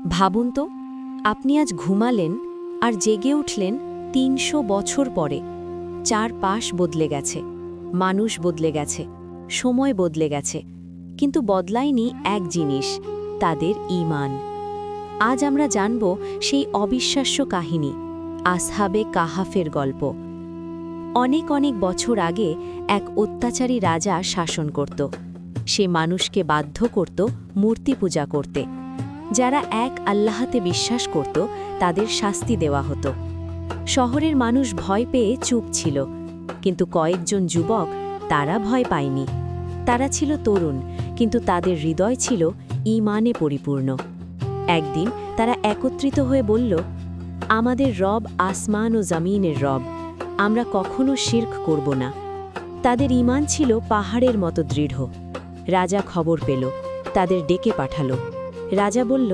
ভাবুন তো, আপনি আজ ঘুমালেন আর জেগে উঠলেন ৩০০ বছর পরে। চারপাশ বদলে গেছে, মানুষ বদলে গেছে, সময় বদলে গেছে, কিন্তু বদলায়নি এক জিনিস, তাদের ঈমান। আজ আমরা জানব সেই অবিশ্বাস্য কাহিনী, আসহাবে কাহাফের গল্প। অনেক অনেক বছর আগে এক অত্যাচারী রাজা শাসন করত। সে মানুষকে বাধ্য করত মূর্তি পূজা করতে। যারা এক আল্লাহতে বিশ্বাস করত তাদের শাস্তি দেওয়া হতো। শহরের মানুষ ভয় পেয়ে চুপ ছিল, কিন্তু কয়েকজন যুবক তারা ভয় পায়নি। তারা ছিল তরুণ, কিন্তু তাদের হৃদয় ছিল ঈমানে পরিপূর্ণ। একদিন তারা একত্রিত হয়ে বলল, আমাদের রব আসমান ও জমিনের রব, আমরা কখনো শিরক করব না। তাদের ঈমান ছিল পাহাড়ের মতো দৃঢ়। রাজা খবর পেল, তাদের ডেকে পাঠালো। রাজা বলল,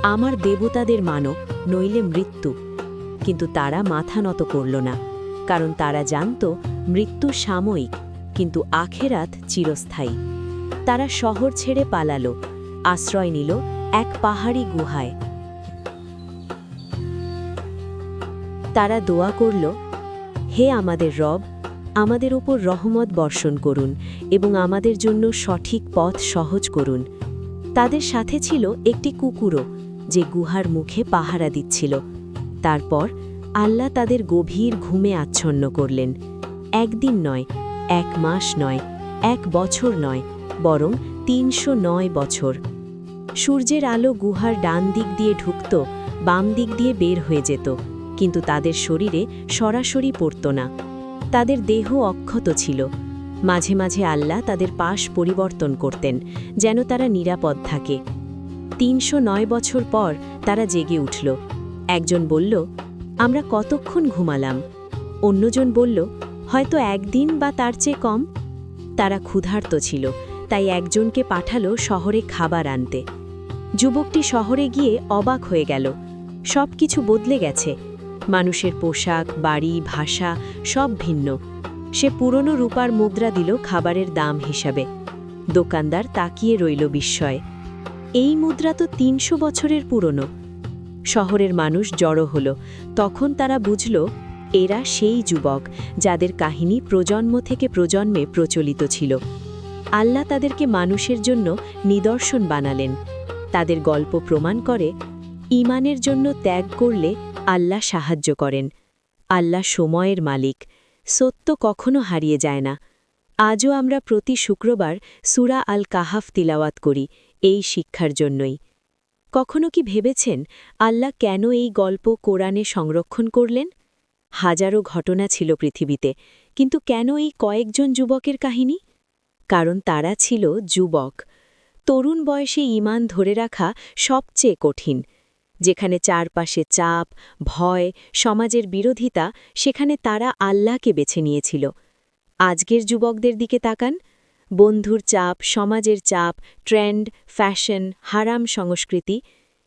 আমার দেবতাদের মানো, নইলে মৃত্যু। কিন্তু তারা মাথা নত করল না, কারণ তারা জানত মৃত্যু সাময়িক, কিন্তু আখেরাত চিরস্থায়ী। তারা শহর ছেড়ে পালালো, আশ্রয় নিল এক পাহাড়ি গুহায়। তারা দোয়া করল, হে আমাদের রব, আমাদের উপর রহমত বর্ষণ করুন এবং আমাদের জন্য সঠিক পথ সহজ করুন। তাদের সাথে ছিল একটি কুকুরও, যে গুহার মুখে পাহারা দিচ্ছিল। তারপর আল্লাহ তাদের গভীর ঘুমে আচ্ছন্ন করলেন। একদিন নয়, ১ মাস নয়, ১ বছর নয়, বরং ৩০৯ বছর। সূর্যের আলো গুহার ডান দিক দিয়ে ঢুকত, বাম দিক দিয়ে বের হয়ে যেত, কিন্তু তাদের শরীরে সরাসরি পড়ত না। তাদের দেহ অক্ষত ছিল। মাঝে মাঝে আল্লাহ তাদের পাশ পরিবর্তন করতেন, যেন তারা নিরাপদ থাকে। ৩০৯ বছর পর তারা জেগে উঠল। একজন বলল, আমরা কতক্ষণ ঘুমালাম? অন্যজন বলল, হয়তো একদিন বা তার চেয়ে কম। তারা ক্ষুধার্ত ছিল, তাই একজনকে পাঠালো শহরে খাবার আনতে। যুবকটি শহরে গিয়ে অবাক হয়ে গেল। সব কিছু বদলে গেছে। মানুষের পোশাক, বাড়ি, ভাষা সব ভিন্ন। সে পুরনো রূপার মুদ্রা দিল খাবারের দাম হিসাবে। দোকানদার তাকিয়ে রইল বিস্ময়ে। এই মুদ্রা তো ৩০০ বছরের পুরনো। শহরের মানুষ জড়ো হল। তখন তারা বুঝল, এরা সেই যুবক যাদের কাহিনী প্রজন্ম থেকে প্রজন্মে প্রচলিত ছিল। আল্লাহ তাদেরকে মানুষের জন্য নিদর্শন বানালেন। তাদের গল্প প্রমাণ করে, ঈমানের জন্য ত্যাগ করলে আল্লাহ সাহায্য করেন। আল্লাহ সময়ের মালিক, সত্য কখনো হারিয়ে যায় না। আজও আমরা প্রতি শুক্রবার সূরা আল কাহাফ তিলাওয়াত করি এই শিক্ষার জন্যই। কখনো কি ভেবেছেন আল্লাহ কেন এই গল্প কোরআনে সংরক্ষণ করলেন? হাজারো ঘটনা ছিল পৃথিবীতে, কিন্তু কেন এই কয়েকজন যুবকের কাহিনী? কারণ তারা ছিল যুবক। তরুণ বয়সে ঈমান ধরে রাখা সবচেয়ে কঠিন। যেখানে চারপাশে চাপ, ভয়, সমাজের বিরোধিতা, সেখানে তারা আল্লাহকে বেছে নিয়েছিল। আজকের যুবকদের দিকে তাকান। বন্ধুর চাপ, সমাজের চাপ, ট্রেন্ড, ফ্যাশন, হারাম সংস্কৃতি।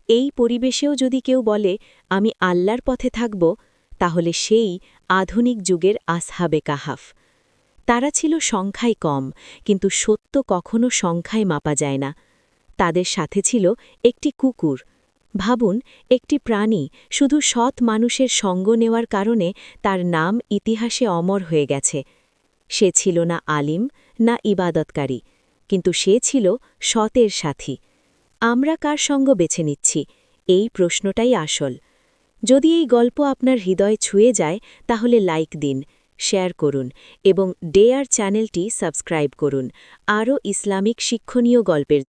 এই পরিবেশেও যদি কেউ বলে, আমি আল্লাহর পথে থাকব, তাহলে সেই আধুনিক যুগের আসহাবে কাহাফ। তারা ছিল সংখ্যায় কম, কিন্তু সত্য কখনো সংখ্যায় মাপা যায় না। তাদের সাথে ছিল একটি কুকুর। ভাবুন, একটি প্রাণী শুধু সৎ মানুষের সঙ্গ নেওয়ার কারণে তার নাম ইতিহাসে অমর হয়ে গেছে। সে ছিল না আলিম, না ইবাদতকারী, কিন্তু সে ছিল সতের সাথী। আমরা কার সঙ্গ বেছে নিচ্ছি, এই প্রশ্নটাই আসল। যদি এই গল্প আপনার হৃদয় ছুঁয়ে যায়, তাহলে লাইক দিন, শেয়ার করুন এবং ডেয়ার চ্যানেলটি সাবস্ক্রাইব করুন আরও ইসলামিক শিক্ষণীয় গল্পের